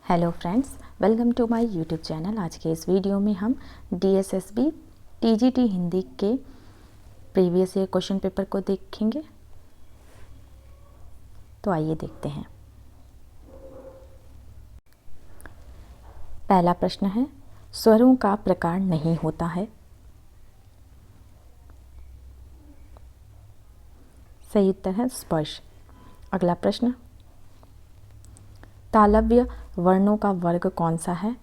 Hello friends, welcome to my YouTube channel. आज के इस वीडियो में हम DSSB TGT हिंदी के प्रीवियस ईयर क्वेश्चन पेपर को देखेंगे। तो आइए देखते हैं। पहला प्रश्न है, स्वरों का प्रकार नहीं होता है। सही उत्तर है स्पर्श। अगला प्रश्न, तालव्य वर्णों का वर्ग कौन सा है?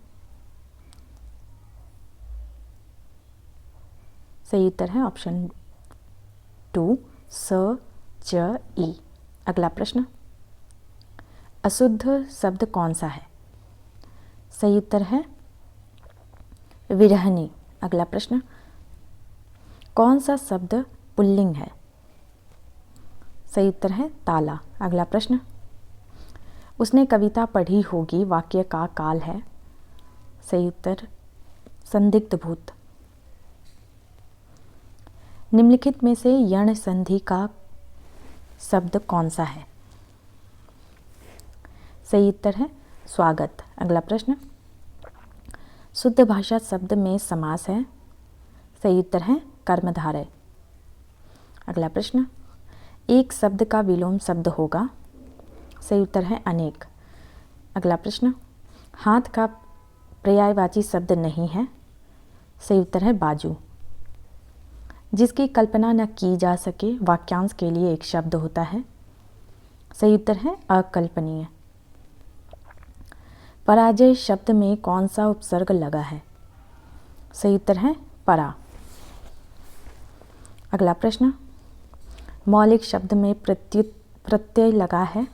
सही उत्तर है ऑप्शन 2 स च ई। अगला प्रश्न, अशुद्ध शब्द कौन सा है? सही उत्तर है विरहनी। अगला प्रश्न, कौन सा शब्द पुल्लिंग है? सही उत्तर है ताला। अगला प्रश्न, उसने कविता पढ़ी होगी वाक्य का काल है। सही उत्तर संदिग्ध भूत। निम्नलिखित में से यण संधि का शब्द कौन सा है? सही उत्तर है स्वागत। अगला प्रश्न, शुद्ध भाषा शब्द में समास है। सही उत्तर है कर्मधारय। अगला प्रश्न, एक शब्द का विलोम शब्द होगा। सही उत्तर है अनेक। अगला प्रश्न, हाथ का पर्यायवाची शब्द नहीं है। सही उत्तर है बाजू। जिसकी कल्पना न की जा सके वाक्यांश के लिए एक शब्द होता है। सही उत्तर है अकल्पनीय। पराजय शब्द में कौन सा उपसर्ग लगा है? सही उत्तर है परा। अगला प्रश्न, मौलिक शब्द में प्रत्यय लगा है।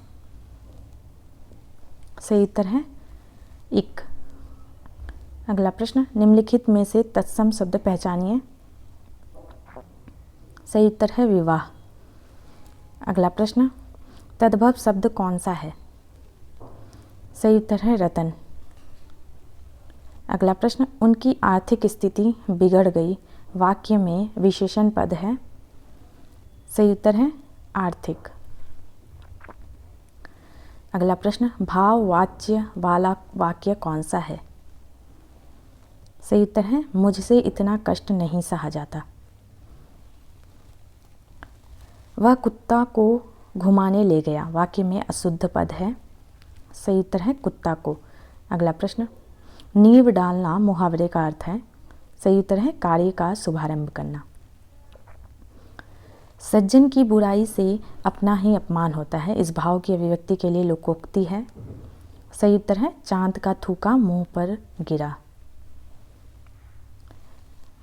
सही उत्तर है इक। अगला प्रश्न, निम्नलिखित में से तत्सम शब्द पहचानिए। सही उत्तर है विवाह। अगला प्रश्न, तद्भव शब्द कौन सा है? सही उत्तर है रतन। अगला प्रश्न, उनकी आर्थिक स्थिति बिगड़ गई वाक्य में विशेषण पद है। सही उत्तर है आर्थिक। अगला प्रश्न, भाववाच्य वाला वाक्य कौन सा है? सही उत्तर है मुझसे इतना कष्ट नहीं सहा जाता। वह कुत्ता को घुमाने ले गया वाक्य में अशुद्ध पद है। सही उत्तर है कुत्ता को। अगला प्रश्न, नींव डालना मुहावरे का अर्थ है। सही उत्तर है कार्य का शुभारंभ करना। सज्जन की बुराई से अपना ही अपमान होता है, इस भाव की अभिव्यक्ति के लिए लोकोक्ति है। सही उत्तर है चांद का थूका मुंह पर गिरा।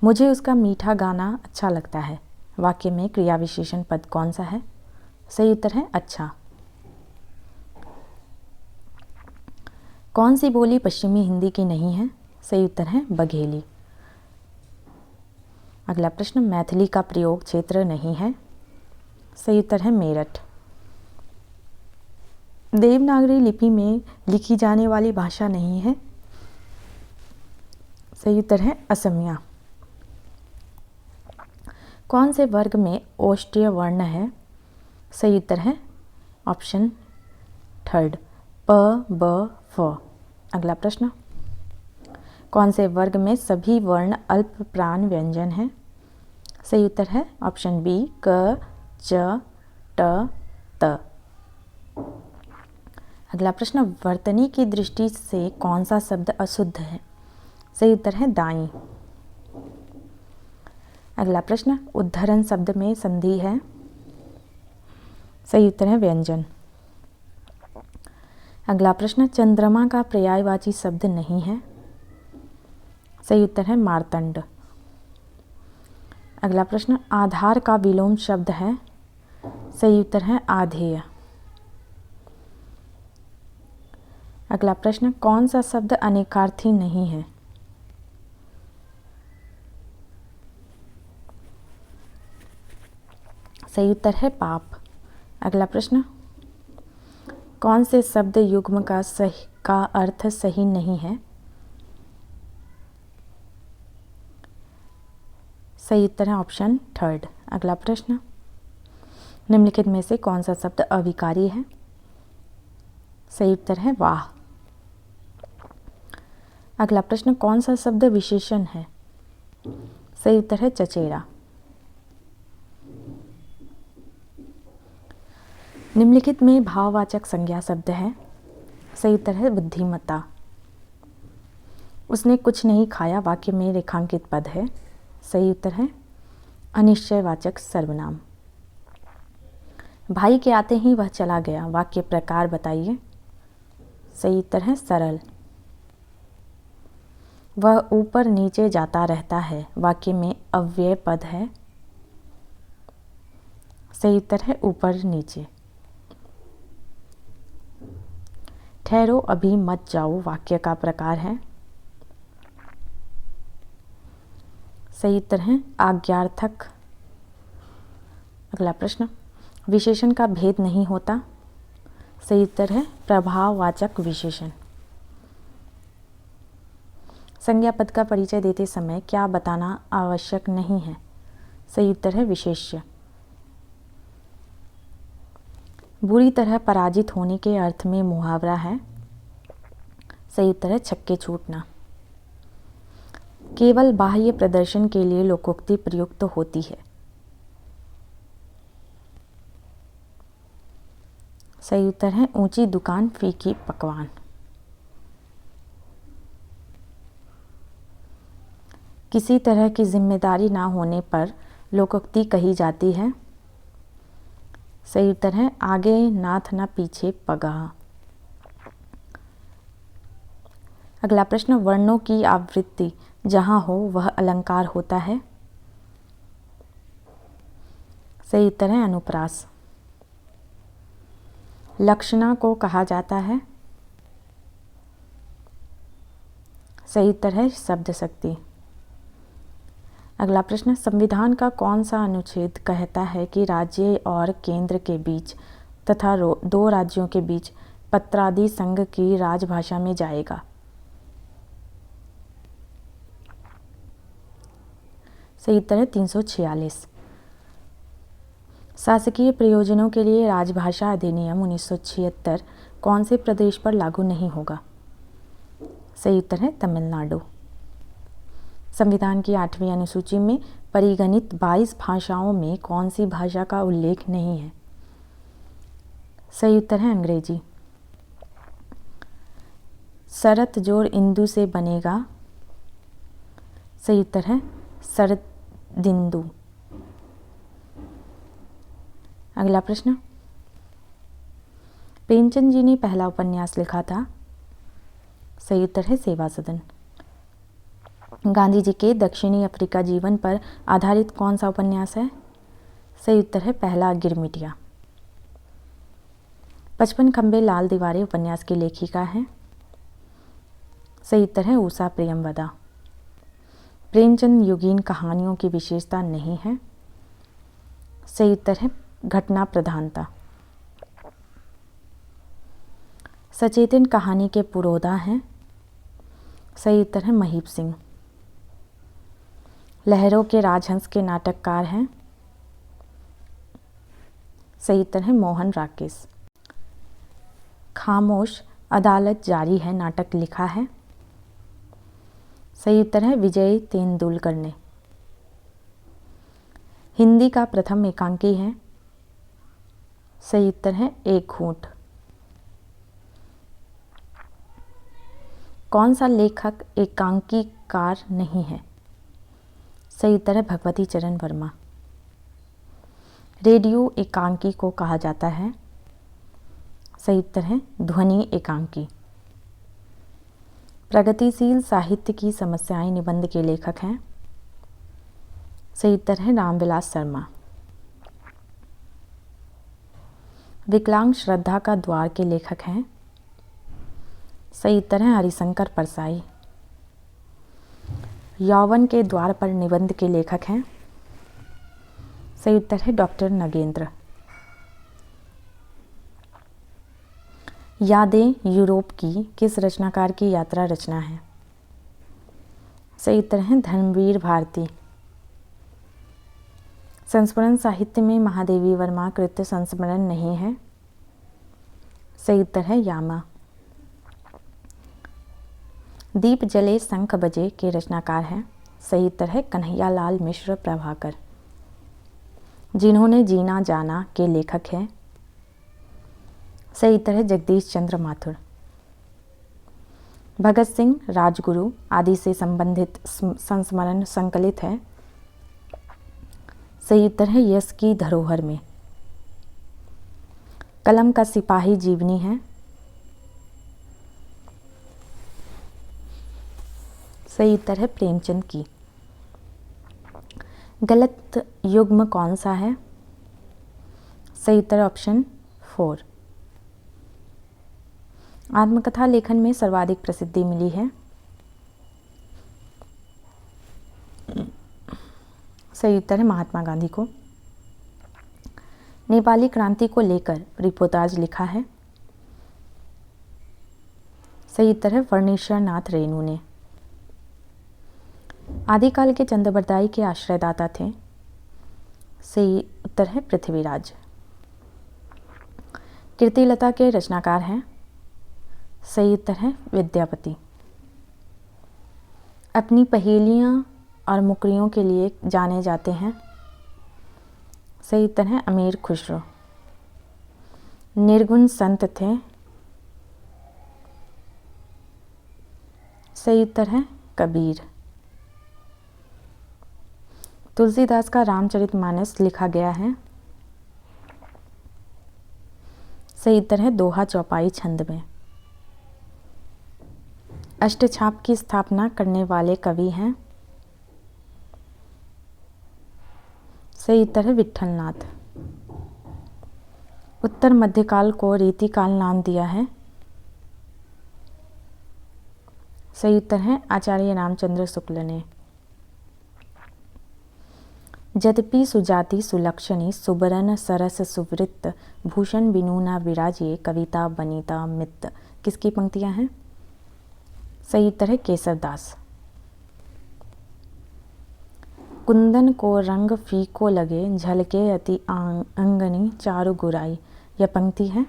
मुझे उसका मीठा गाना अच्छा लगता है वाक्य में क्रिया विशेषण पद कौन सा है? सही उत्तर है अच्छा। कौन सी बोली पश्चिमी हिंदी की नहीं है? सही उत्तर है बघेली। अगला प्रश्न, मैथिली का प्रयोग क्षेत्र नहीं है। सही उत्तर है मेरठ। देवनागरी लिपि में लिखी जाने वाली भाषा नहीं है। सही उत्तर है असमिया। कौन से वर्ग में ओष्ठ्य वर्ण है? सही उत्तर है ऑप्शन 3 प ब फ। अगला प्रश्न, कौन से वर्ग में सभी वर्ण अल्प प्राण व्यंजन है? सही उत्तर है ऑप्शन बी क च ट त। अगला प्रश्न, वर्तनी की दृष्टि से कौन सा शब्द अशुद्ध है? सही उत्तर है दाई। अगला प्रश्न, उद्धरण शब्द में संधि है। सही उत्तर है व्यंजन। अगला प्रश्न, चंद्रमा का पर्यायवाची शब्द नहीं है। सही उत्तर है मार्तंड। अगला प्रश्न, आधार का विलोम शब्द है। सही उत्तर है आधेय। अगला प्रश्न, कौन सा शब्द अनेकार्थी नहीं है? सही उत्तर है पाप। अगला प्रश्न, कौन से शब्द युग्म का अर्थ सही नहीं है? सही उत्तर है ऑप्शन 3। अगला प्रश्न, निम्नलिखित में से कौन सा शब्द अविकारी है? सही उत्तर है वाह। अगला प्रश्न, कौन सा शब्द विशेषण है? सही उत्तर है चचेरा। निम्नलिखित में भाववाचक संज्ञा शब्द है। सही उत्तर है बुद्धिमत्ता। उसने कुछ नहीं खाया वाक्य में रेखांकित पद है। सही उत्तर है अनिश्चयवाचक सर्वनाम। भाई के आते ही वह चला गया वाक्य प्रकार बताइए। सही उत्तर है सरल। वह ऊपर नीचे जाता रहता है वाक्य में अव्यय पद है। सही उत्तर है ऊपर नीचे। ठहरो अभी मत जाओ वाक्य का प्रकार है। सही उत्तर है आज्ञार्थक। अगला प्रश्न, विशेषण का भेद नहीं होता। सही उत्तर है प्रभाववाचक विशेषण। संज्ञा पद का परिचय देते समय क्या बताना आवश्यक नहीं है? सही उत्तर है विशेष्य। बुरी तरह पराजित होने के अर्थ में मुहावरा है। सही उत्तर है छक्के छूटना। केवल बाह्य प्रदर्शन के लिए लोकोक्ति प्रयुक्त होती है। सही उत्तर है ऊंची दुकान फीकी पकवान। किसी तरह की जिम्मेदारी ना होने पर लोकोक्ति कही जाती है। सही उत्तर है आगे नाथ ना पीछे पगहा। अगला प्रश्न, वर्णों की आवृत्ति जहाँ हो वह अलंकार होता है। सही उत्तर है अनुप्रास। लक्षणा को कहा जाता है। सही उत्तर है शब्द शक्ति। अगला प्रश्न, संविधान का कौन सा अनुच्छेद कहता है कि राज्य और केंद्र के बीच तथा दो राज्यों के बीच पत्रादि संघ की राजभाषा में जाएगा? सही उत्तर है 346। शासकीय प्रयोजनों के लिए राजभाषा अधिनियम 1976 कौन से प्रदेश पर लागू नहीं होगा? सही उत्तर है तमिलनाडु। संविधान की 8वीं अनुसूची में परिगणित 22 भाषाओं में कौन सी भाषा का उल्लेख नहीं है? सही उत्तर है अंग्रेजी। शरत जोड़ इंदु से बनेगा। सही उत्तर है शरदिंदु। अगला प्रश्न, प्रेमचंद जी ने पहला उपन्यास लिखा था। सही उत्तर है सेवा सदन। गांधी जी के दक्षिणी अफ्रीका जीवन पर आधारित कौन सा उपन्यास है? सही उत्तर है पहला गिरमिटिया। 55 खंबे लाल दीवारें उपन्यास की लेखिका हैं। सही उत्तर है उषा प्रियमवदा। प्रेमचंद युगीन कहानियों की विशेषता नहीं है। सही उत्तर है घटना प्रधानता। सचेतन कहानी के पुरोधा हैं। सही उत्तर है महीप सिंह। लहरों के राजहंस के नाटककार हैं। सही उत्तर है मोहन राकेश। खामोश अदालत जारी है नाटक लिखा है। सही उत्तर है विजय तेंदुलकर ने। हिंदी का प्रथम एकांकी है। सही उत्तर है एक घूंट। कौन सा लेखक एकांकीकार नहीं है? सही उत्तर है भगवती चरण वर्मा। रेडियो एकांकी को कहा जाता है। सही उत्तर है ध्वनि एकांकी। प्रगतिशील साहित्य की समस्याएं निबंध के लेखक हैं। सही उत्तर है रामविलास शर्मा। विकलांग श्रद्धा का द्वार के लेखक हैं। सही उत्तर है हरिशंकर परसाई। यौवन के द्वार पर निबंध के लेखक हैं। सही उत्तर है डॉक्टर नगेंद्र। यादें यूरोप की किस रचनाकार की यात्रा रचना है? सही उत्तर है धर्मवीर भारती। संस्मरण साहित्य में महादेवी वर्मा कृत संस्मरण नहीं है। सही उत्तर है यामा। दीप जले शंख बजे के रचनाकार हैं। सही उत्तर है कन्हैयालाल मिश्र प्रभाकर। जिन्होंने जीना जाना के लेखक हैं। सही उत्तर है जगदीश चंद्र माथुर। भगत सिंह राजगुरु आदि से संबंधित संस्मरण संकलित है। सही उत्तर है यश की धरोहर में। कलम का सिपाही जीवनी है। सही उत्तर है प्रेमचंद की। गलत युग्म कौन सा है? सही उत्तर ऑप्शन 4। आत्मकथा लेखन में सर्वाधिक प्रसिद्धि मिली है। सही उत्तर है महात्मा गांधी को। नेपाली क्रांति को लेकर रिपोर्टाज लिखा है। सही उत्तर है फर्नीचर नाथ रेणु ने। आदिकाल के चंद्रबरदाई के आश्रयदाता थे। सही उत्तर है पृथ्वीराज। कीर्तिलता के रचनाकार हैं। सही उत्तर है विद्यापति। अपनी पहेलियां और मुकरियों के लिए जाने जाते हैं। सही उत्तर है अमीर खुसरो। निर्गुण संत थे। सही उत्तर है कबीर। तुलसीदास का रामचरितमानस लिखा गया है। सही उत्तर है दोहा चौपाई छंद में। अष्टछाप की स्थापना करने वाले कवि हैं। सही उत्तर है विट्ठलनाथ। उत्तर मध्यकाल को रीतिकाल नाम दिया है। सही उत्तर है आचार्य रामचंद्र शुक्ल ने। यद्यपि सुजाति सुलक्षणी सुबरन सरस सुवृत्त भूषण बिनु न विराजिए कविता बनीता मित्त किसकी पंक्तियां हैं? सही उत्तर है केसरदास। कुंदन को रंग फीको लगे झलके अति अंगनी चारु गुराई यह पंक्ति है।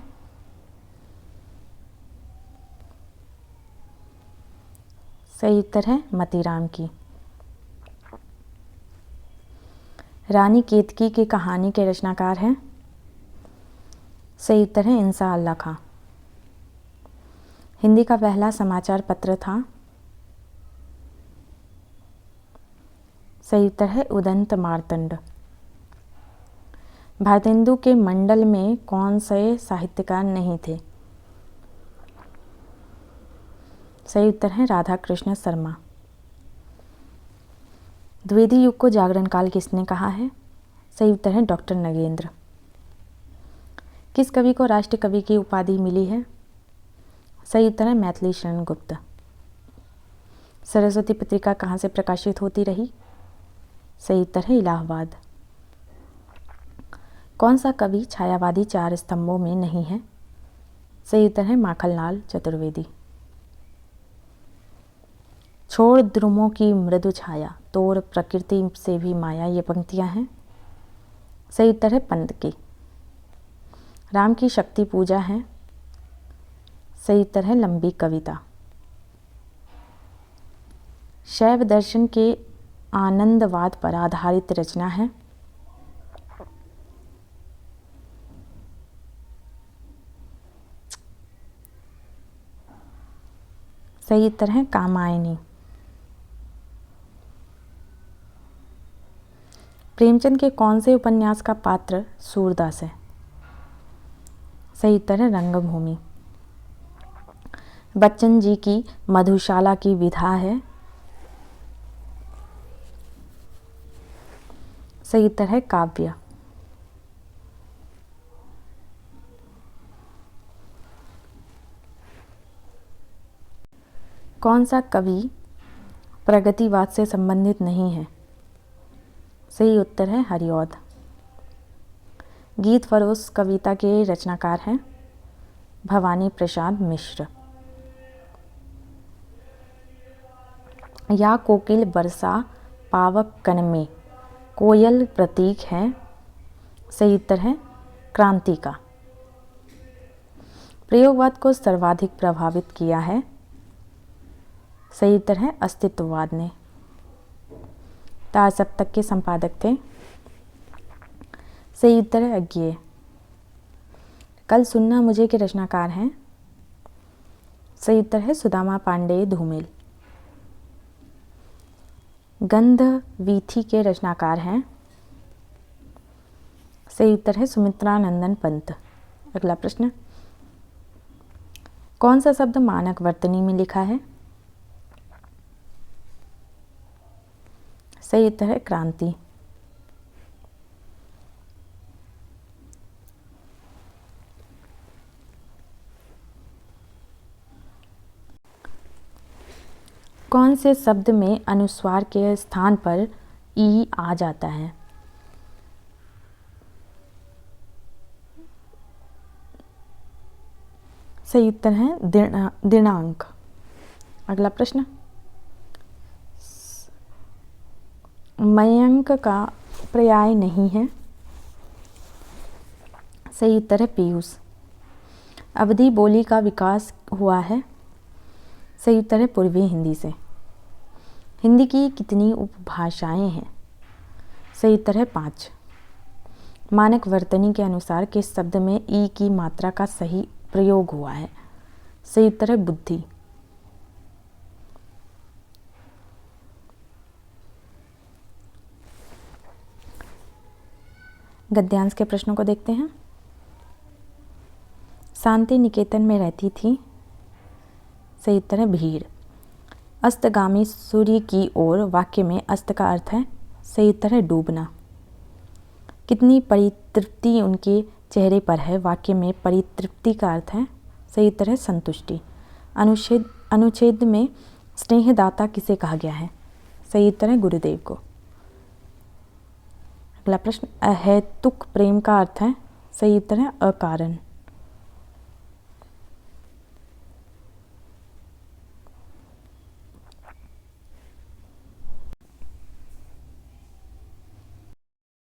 सही उत्तर है मतीराम की। रानी केतकी की कहानी के रचनाकार हैं। सही उत्तर है इंसा अल्लाह खां। हिंदी का पहला समाचार पत्र था। सही उत्तर है उदंत मार्तंड। भारतेंदु के मंडल में कौन से साहित्यकार नहीं थे? सही उत्तर है राधा कृष्ण शर्मा। द्विवेदी युग को जागरण काल किसने कहा है? सही उत्तर है डॉक्टर नगेंद्र। किस कवि को राष्ट्र कवि की उपाधि मिली है? सही उत्तर है मैथिली शरण गुप्त। सरस्वती पत्रिका कहाँ से प्रकाशित होती रही? सही उत्तर है इलाहाबाद। कौन सा कवि छायावादी चार स्तंभों में नहीं है? सही उत्तर है माखनलाल चतुर्वेदी। छोड़ द्रुमों की मृदु छाया तोड़ प्रकृति से भी माया ये पंक्तियां हैं। सही उत्तर है पंत की। राम की शक्ति पूजा है। सही उत्तर है लंबी कविता। शैव दर्शन के आनंदवाद पर आधारित रचना है। सही उत्तर है कामायनी। प्रेमचंद के कौन से उपन्यास का पात्र सूरदास है? सही उत्तर है रंगभूमि। बच्चन जी की मधुशाला की विधा है। सही उत्तर है काव्य। कौन सा कवि प्रगतिवाद से संबंधित नहीं है? सही उत्तर है हरिऔध। गीत फरोश कविता के रचनाकार हैं भवानी प्रसाद मिश्र। या कोकिल बरसा पावक कन में कोयल प्रतीक है। सही उत्तर है क्रांति का। प्रयोगवाद को सर्वाधिक प्रभावित किया है। सही उत्तर है अस्तित्ववाद ने। तार सप्तक के संपादक थे। सही उत्तर है अज्ञेय। कल सुनना मुझे के रचनाकार हैं। सही उत्तर है सुदामा पांडेय धूमिल। गंध वीथी के रचनाकार हैं। सही उत्तर है सुमित्रानंदन पंत। अगला प्रश्न, कौन सा शब्द मानक वर्तनी में लिखा है? सही उत्तर है क्रांति। कौन से शब्द में अनुस्वार के स्थान पर ई आ जाता है? सही उत्तर है दिनांक। अगला प्रश्न, मयंक का पर्याय नहीं है। सही उत्तर है पीयूष। अवधी बोली का विकास हुआ है। सही उत्तर है पूर्वी हिंदी से। हिंदी की कितनी उपभाषाएं हैं? सही उत्तर है 5। मानक वर्तनी के अनुसार किस शब्द में ई की मात्रा का सही प्रयोग हुआ है? सही उत्तर है बुद्धि। गद्यांश के प्रश्नों को देखते हैं। शांति निकेतन में रहती थी। सही उत्तर है भीड़। अस्तगामी सूर्य की ओर वाक्य में अस्त का अर्थ है। सही उत्तर है डूबना। कितनी परितृप्ति उनके चेहरे पर है? वाक्य में परितृप्ति का अर्थ है। सही उत्तर है संतुष्टि। अनुच्छेद में स्नेहदाता किसे कहा गया है? सही उत्तर है गुरुदेव को। अगला प्रश्न, अहेतुक प्रेम का अर्थ है। सही उत्तर है अकारण।